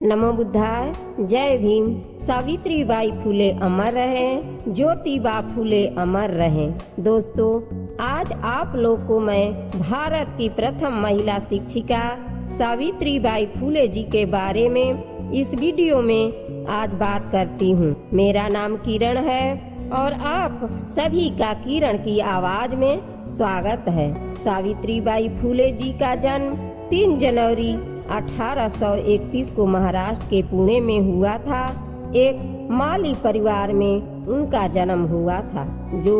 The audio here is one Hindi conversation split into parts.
नमो बुद्धाय। जय भीम। सावित्रीबाई फुले अमर रहें, ज्योतिबा फुले अमर रहें। दोस्तों, आज आप लोग को मैं भारत की प्रथम महिला शिक्षिका सावित्रीबाई फुले जी के बारे में इस वीडियो में आज बात करती हूँ। मेरा नाम किरण है और आप सभी का किरण की आवाज में स्वागत है। सावित्रीबाई फुले जी का जन्म 3 जनवरी 1831 को महाराष्ट्र के पुणे में हुआ था। एक माली परिवार में उनका जन्म हुआ था, जो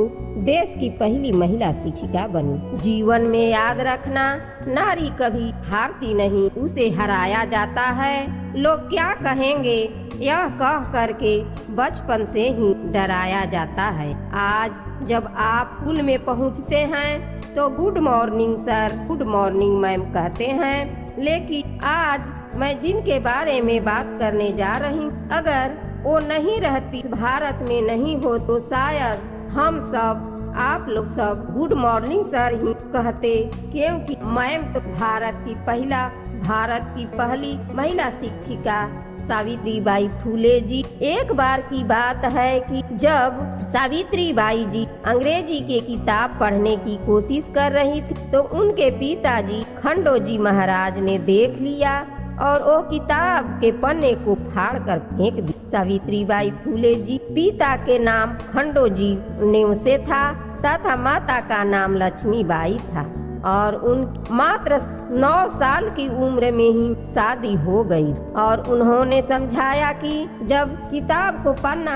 देश की पहली महिला शिक्षिका बनी। जीवन में याद रखना, नारी कभी हारती नहीं, उसे हराया जाता है। लोग क्या कहेंगे यह कह करके बचपन से ही डराया जाता है। आज जब आप पुल में पहुंचते हैं तो good morning sir, good morning ma'am कहते हैं, लेकिन आज मैं जिनके बारे में बात करने जा रही हूँ, अगर वो नहीं रहती, भारत में नहीं हो, तो शायद हम सब, आप लोग सब गुड मॉर्निंग सर ही कहते, क्योंकि मैम तो भारत की पहली महिला शिक्षिका सावित्रीबाई फुले जी। एक बार की बात है कि जब सावित्रीबाई जी अंग्रेजी के किताब पढ़ने की कोशिश कर रही थी, तो उनके पिताजी खंडोजी महाराज ने देख लिया और वो किताब के पन्ने को फाड़ कर फेंक दी। सावित्रीबाई फुले जी पिता के नाम खंडोजी नेव से था तथा माता का नाम लक्ष्मीबाई था और उन मात्र 9 साल की उम्र में ही शादी हो गई। और उन्होंने समझाया कि जब किताब को पन्ना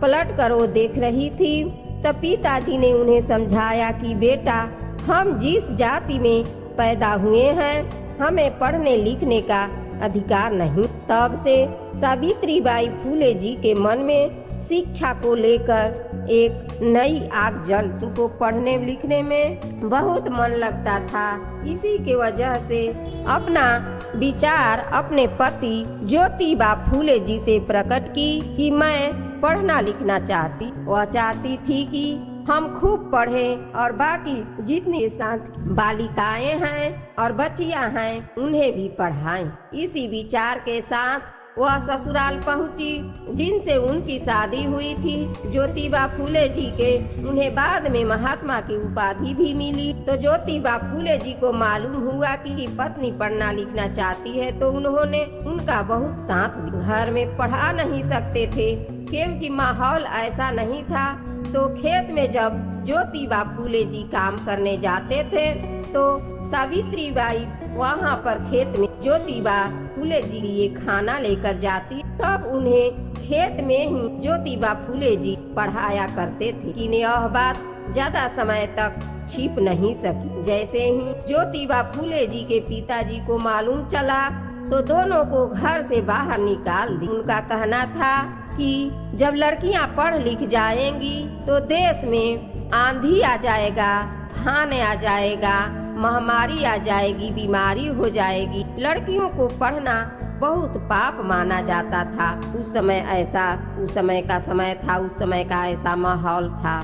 पलट कर वो देख रही थी, तब पिताजी ने उन्हें समझाया कि बेटा, हम जिस जाति में पैदा हुए हैं, हमें पढ़ने लिखने का अधिकार नहीं। तब से सावित्रीबाई फुले जी के मन में शिक्षा को लेकर एक नई आग जल, उनको पढ़ने लिखने में बहुत मन लगता था। इसी के वजह से अपना विचार अपने पति ज्योतिबा फुले जी से प्रकट की कि मैं पढ़ना लिखना चाहती। वह चाहती थी कि हम खूब पढ़ें और बाकी जितनी साथ बालिकाएं हैं और बच्चियां हैं उन्हें भी पढ़ाएं। इसी विचार के साथ वह ससुराल पहुंची, जिनसे उनकी शादी हुई थी। ज्योतिबा फुले जी के उन्हें बाद में महात्मा की उपाधि भी मिली। तो ज्योतिबा फुले जी को मालूम हुआ कि पत्नी पढ़ना लिखना चाहती है, तो उन्होंने उनका बहुत साथ दिया। घर में पढ़ा नहीं सकते थे क्योंकि माहौल ऐसा नहीं था। तो खेत में जब ज्योतिबा फुले जी काम करने जाते थे, तो सावित्रीबाई वहाँ पर खेत में ज्योतिबा फुले जी लिए खाना लेकर जाती। तब उन्हें खेत में ही ज्योतिबा फुले जी पढ़ाया करते थे कि यह बात ज्यादा समय तक छिप नहीं सकी। जैसे ही ज्योतिबा फुले जी के पिताजी को मालूम चला, तो दोनों को घर से बाहर निकाल दी। उनका कहना था कि जब लड़कियां पढ़ लिख जाएंगी तो देश में आंधी आ जाएगा, तूफान आ जाएगा, महामारी आ जाएगी, बीमारी हो जाएगी। लड़कियों को पढ़ना बहुत पाप माना जाता था। उस समय का समय का ऐसा माहौल था।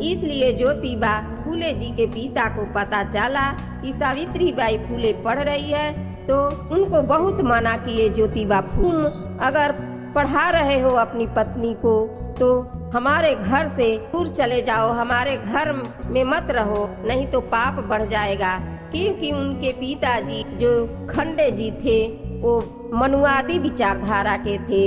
इसलिए ज्योतिबा फुले जी के पिता को पता चला कि सावित्रीबाई फुले पढ़ रही है, तो उनको बहुत मना किए। ज्योतिबा फुले, अगर पढ़ा रहे हो अपनी पत्नी को तो हमारे घर से दूर चले जाओ, हमारे घर में मत रहो, नहीं तो पाप बढ़ जाएगा। क्योंकि उनके पिताजी जो खंडे जी थे, वो मनुवादी विचारधारा के थे।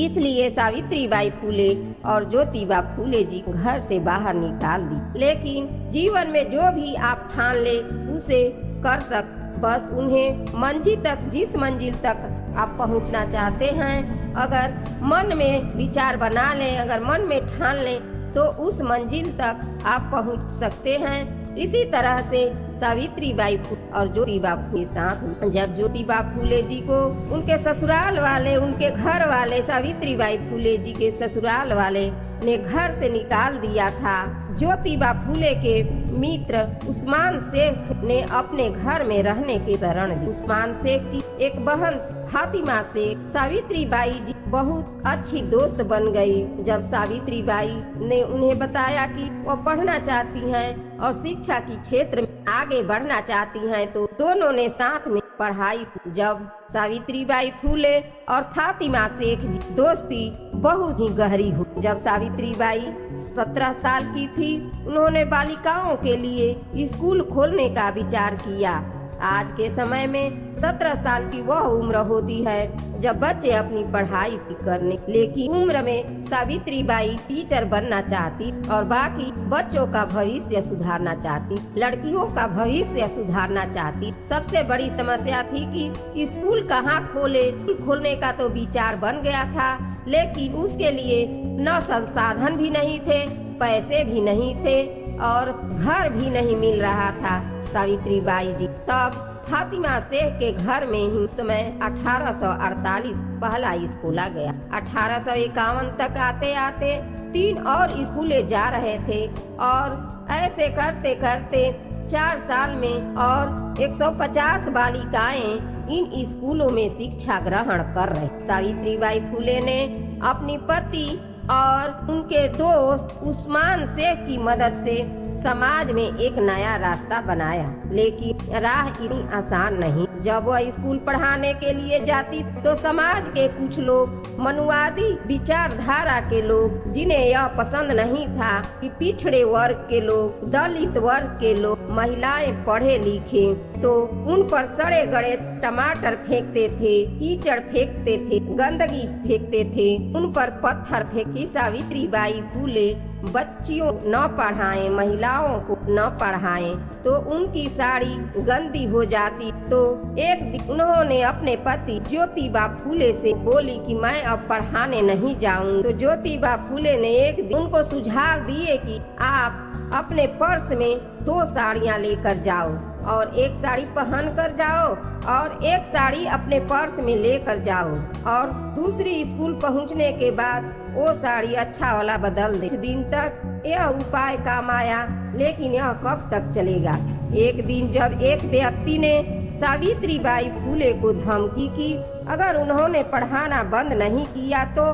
इसलिए सावित्रीबाई फुले और ज्योतिबा फुले जी घर से बाहर निकाल दी। लेकिन जीवन में जो भी आप ठान ले उसे कर सक, बस उन्हें जिस मंजिल तक आप पहुंचना चाहते हैं, अगर मन में विचार बना लें, अगर मन में ठान लें, तो उस मंजिल तक आप पहुंच सकते हैं। इसी तरह से सावित्रीबाई और ज्योतिबा के साथ, जब ज्योतिबा फुले जी को उनके ससुराल वाले, उनके घर वाले, सावित्रीबाई फुले जी के ससुराल वाले ने घर से निकाल दिया था, ज्योतिबा फूले के मित्र उस्मान शेख ने अपने घर में रहने की शरण दी। उस्मान शेख की एक बहन फातिमा शेख सावित्रीबाई जी बहुत अच्छी दोस्त बन गई। जब सावित्रीबाई ने उन्हें बताया कि वो पढ़ना चाहती हैं और शिक्षा के क्षेत्र में आगे बढ़ना चाहती हैं, तो दोनों ने साथ में पढ़ाई। जब सावित्रीबाई फूले और फातिमा शेख की दोस्ती बहुत ही गहरी हुई। जब सावित्रीबाई 17 साल की थी, उन्होंने बालिकाओं के लिए स्कूल खोलने का विचार किया। आज के समय में 17 साल की वह उम्र होती है जब बच्चे अपनी पढ़ाई करने, लेकिन उम्र में सावित्रीबाई टीचर बनना चाहती और बाकी बच्चों का भविष्य सुधारना चाहती, लड़कियों का भविष्य सुधारना चाहती। सबसे बड़ी समस्या थी कि स्कूल कहाँ खोलने का तो विचार बन गया था, लेकिन उसके लिए न संसाधन भी नहीं थे, पैसे भी नहीं थे और घर भी नहीं मिल रहा था सावित्रीबाई जी। तब फातिमा शेख के घर में ही समय 1848 पहला स्कूल आ गया। 1851 तक आते आते 3 और स्कूले जा रहे थे और ऐसे करते करते 4 साल में और 150 बालिकाएं इन स्कूलों में शिक्षा ग्रहण कर रहे। सावित्रीबाई फूले ने अपनी पति और उनके दोस्त उस्मान शेख की मदद से समाज में एक नया रास्ता बनाया, लेकिन राह इतनी आसान नहीं। जब वह स्कूल पढ़ाने के लिए जाती तो समाज के कुछ लोग, मनुवादी विचारधारा के लोग, जिन्हें यह पसंद नहीं था कि पिछड़े वर्ग के लोग, दलित वर्ग के लोग, महिलाएं पढ़े लिखे, तो उन पर सड़े गड़े टमाटर फेंकते थे, कीचड़ फेंकते थे, गंदगी फेंकते थे, उन पर पत्थर फेंकी। सावित्रीबाई फूले बच्चियों न पढ़ाएं, महिलाओं को न पढ़ाएं, तो उनकी साड़ी गंदी हो जाती। तो एक दिन उन्होंने अपने पति ज्योतिबा फूले से बोली कि मैं अब पढ़ाने नहीं जाऊं। तो ज्योतिबा फूले ने एक दिन उनको सुझाव दिए कि आप अपने पर्स में 2 साड़ियां लेकर जाओ और एक साड़ी पहन कर जाओ और एक साड़ी अपने पर्स में लेकर जाओ, और दूसरी स्कूल पहुंचने के बाद वो साड़ी अच्छा वाला बदल दे। कुछ दिन तक यह उपाय काम आया, लेकिन यह कब तक चलेगा। एक दिन जब एक व्यक्ति ने सावित्रीबाई फूले को धमकी की, अगर उन्होंने पढ़ाना बंद नहीं किया तो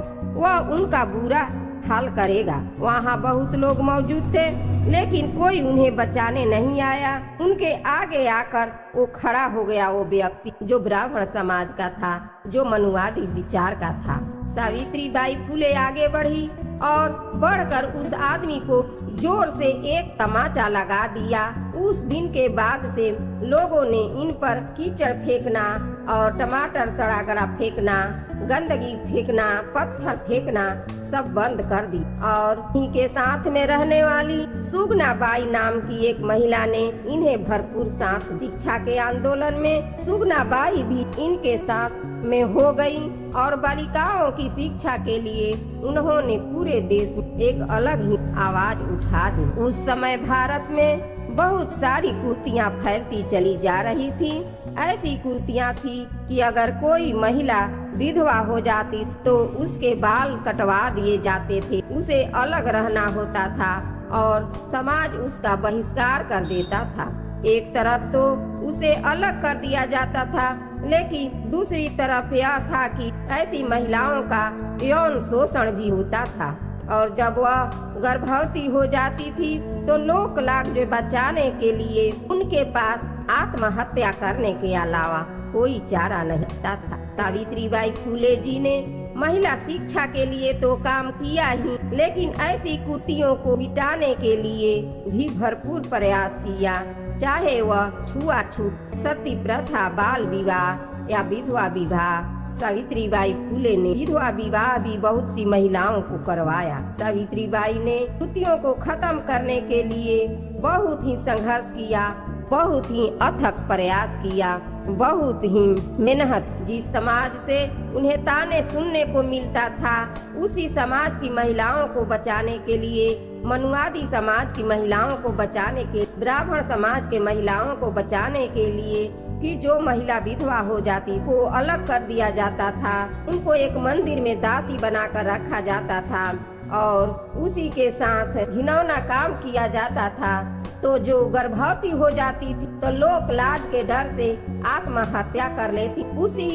वह उनका बुरा हाल करेगा। वहाँ बहुत लोग मौजूद थे, लेकिन कोई उन्हें बचाने नहीं आया। उनके आगे आकर वो खड़ा हो गया, वो व्यक्ति जो ब्राह्मण समाज का था, जो मनुवादी विचार का था। सावित्रीबाई फूले आगे बढ़ी और बढ़कर उस आदमी को जोर से एक तमाचा लगा दिया। उस दिन के बाद से लोगों ने इन पर कीचड़ फेंकना और टमाटर सड़ा गड़ा फेंकना, गंदगी फेंकना, पत्थर फेंकना सब बंद कर दी। और इन्हीं के साथ में रहने वाली सुगना बाई नाम की एक महिला ने इन्हें भरपूर साथ। शिक्षा के आंदोलन में सुगना बाई भी इनके साथ में हो गई और बालिकाओं की शिक्षा के लिए उन्होंने पूरे देश में एक अलग ही आवाज उठा दी। उस समय भारत में बहुत सारी कुर्तियां फैलती चली जा रही थी। ऐसी कुर्तियां थी कि अगर कोई महिला विधवा हो जाती तो उसके बाल कटवा दिए जाते थे, उसे अलग रहना होता था और समाज उसका बहिष्कार कर देता था। एक तरफ तो उसे अलग कर दिया जाता था, लेकिन दूसरी तरफ यह था कि ऐसी महिलाओं का यौन शोषण भी होता था। और जब वह गर्भवती हो जाती थी तो लोक लाग जो बचाने के लिए उनके पास आत्महत्या करने के अलावा कोई चारा नहीं था। सावित्रीबाई फूले जी ने महिला शिक्षा के लिए तो काम किया ही, लेकिन ऐसी कुर्तियों को मिटाने के लिए भी भरपूर प्रयास किया। चाहे वह छुआछूत, सती प्रथा, बाल विवाह या विधवा विवाह। सावित्रीबाई फूले ने विधवा विवाह भी बहुत सी महिलाओं को करवाया। सावित्रीबाई ने कुर्तियों को खत्म करने के लिए बहुत ही संघर्ष किया, बहुत ही अथक प्रयास किया, बहुत ही मेहनत। जिस समाज से उन्हें ताने सुनने को मिलता था, उसी समाज की महिलाओं को बचाने के लिए, मनुवादी समाज की महिलाओं को बचाने के, ब्राह्मण समाज के महिलाओं को बचाने के लिए कि जो महिला विधवा हो जाती को अलग कर दिया जाता था, उनको एक मंदिर में दासी बनाकर रखा जाता था। और उसी के साथ घिनौना काम किया जाता था। तो जो गर्भवती हो जाती थी तो लोक लाज के डर से आत्महत्या कर लेती। उसी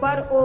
पर वो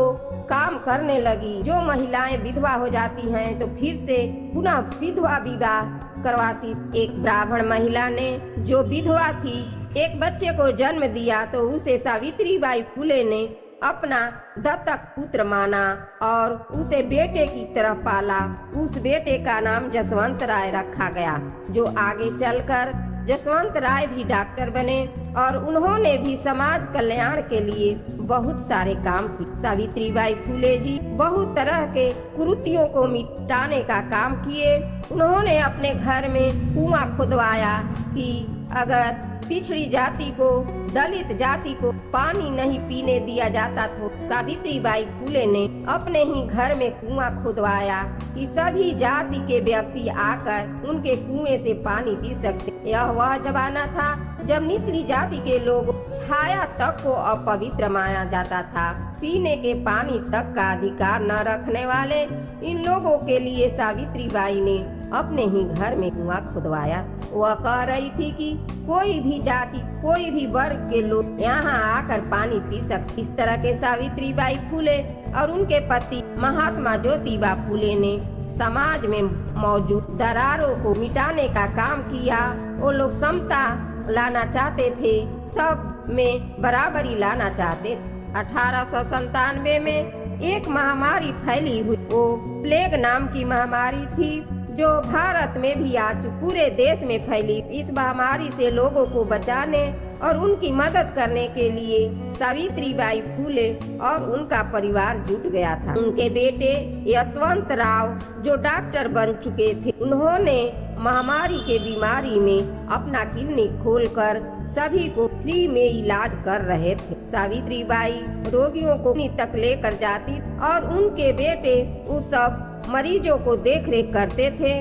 काम करने लगी। जो महिलाएं विधवा हो जाती हैं तो फिर से पुनः विधवा विवाह करवाती। एक ब्राह्मण महिला ने जो विधवा थी एक बच्चे को जन्म दिया तो उसे सावित्रीबाई फुले ने अपना दत्तक पुत्र माना और उसे बेटे की तरह पाला। उस बेटे का नाम जसवंत राय रखा गया, जो आगे चलकर जसवंत राय भी डॉक्टर बने और उन्होंने भी समाज कल्याण के लिए बहुत सारे काम किए। सावित्रीबाई फुले जी बहुत तरह के कुरीतियों को मिटाने का काम किए। उन्होंने अपने घर में कुआं खुदवाया कि अगर पिछड़ी जाति को, दलित जाति को पानी नहीं पीने दिया जाता तो सावित्रीबाई फुले ने अपने ही घर में कुआं खुदवाया कि सभी जाति के व्यक्ति आकर उनके कुएं से पानी पी सकते। यह वह जमाना था जब निचली जाति के लोग छाया तक को अपवित्र माना जाता था। पीने के पानी तक का अधिकार न रखने वाले इन लोगों के लिए सावित्रीबाई ने अपने ही घर में कुआं खुदवाया। वह कह रही थी कि कोई भी जाति, कोई भी वर्ग के लोग यहाँ आकर पानी पी सकते। इस तरह के सावित्रीबाई फुले और उनके पति महात्मा ज्योतिबा फुले ने समाज में मौजूद दरारों को मिटाने का काम किया। वो लोग समता लाना चाहते थे, सब में बराबरी लाना चाहते थे। 1897 में एक महामारी फैली हुई, वो प्लेग नाम की महामारी थी जो भारत में भी आज पूरे देश में फैली। इस महामारी से लोगों को बचाने और उनकी मदद करने के लिए सावित्रीबाई फुले और उनका परिवार जुट गया था। उनके बेटे यशवंत राव जो डॉक्टर बन चुके थे, उन्होंने महामारी के बीमारी में अपना क्लिनिक खोलकर सभी को फ्री में इलाज कर रहे थे। सावित्रीबाई रोगियों को तक लेकर जाती और उनके बेटे उस सब मरीजों को देख रेख करते थे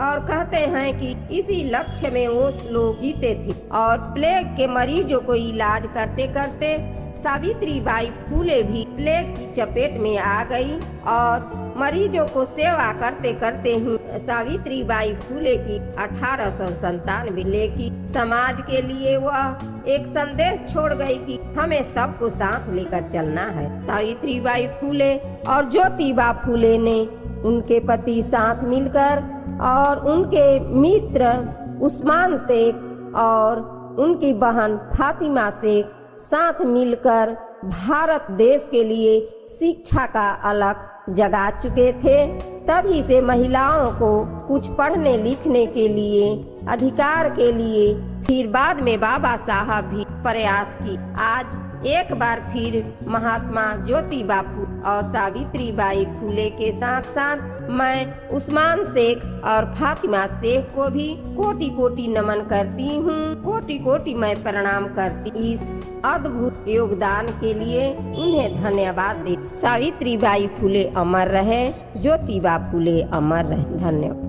और कहते हैं कि इसी लक्ष्य में वो लोग जीते थे। और प्लेग के मरीजों को इलाज करते करते सावित्रीबाई फुले भी प्लेग की चपेट में आ गई और मरीजों को सेवा करते करते ही सावित्रीबाई फुले की 1897 की समाज के लिए वह एक संदेश छोड़ गई कि हमें सबको साथ लेकर चलना है। सावित्रीबाई फुले और ज्योतिबा फुले ने उनके पति साथ मिलकर और उनके मित्र उस्मान शेख और उनकी बहन फातिमा शेख साथ मिलकर भारत देश के लिए शिक्षा का अलख जगा चुके थे। तभी से महिलाओं को कुछ पढ़ने लिखने के लिए, अधिकार के लिए, फिर बाद में बाबा साहब भी प्रयास की। आज एक बार फिर महात्मा ज्योतिबा फुले और सावित्रीबाई फुले के साथ साथ मैं उस्मान शेख और फातिमा शेख को भी कोटि कोटि नमन करती हूँ, कोटि कोटि मैं प्रणाम करती। इस अद्भुत योगदान के लिए उन्हें धन्यवाद दे। सावित्रीबाई फुले अमर रहे, ज्योतिबा फुले अमर रहे। धन्यवाद।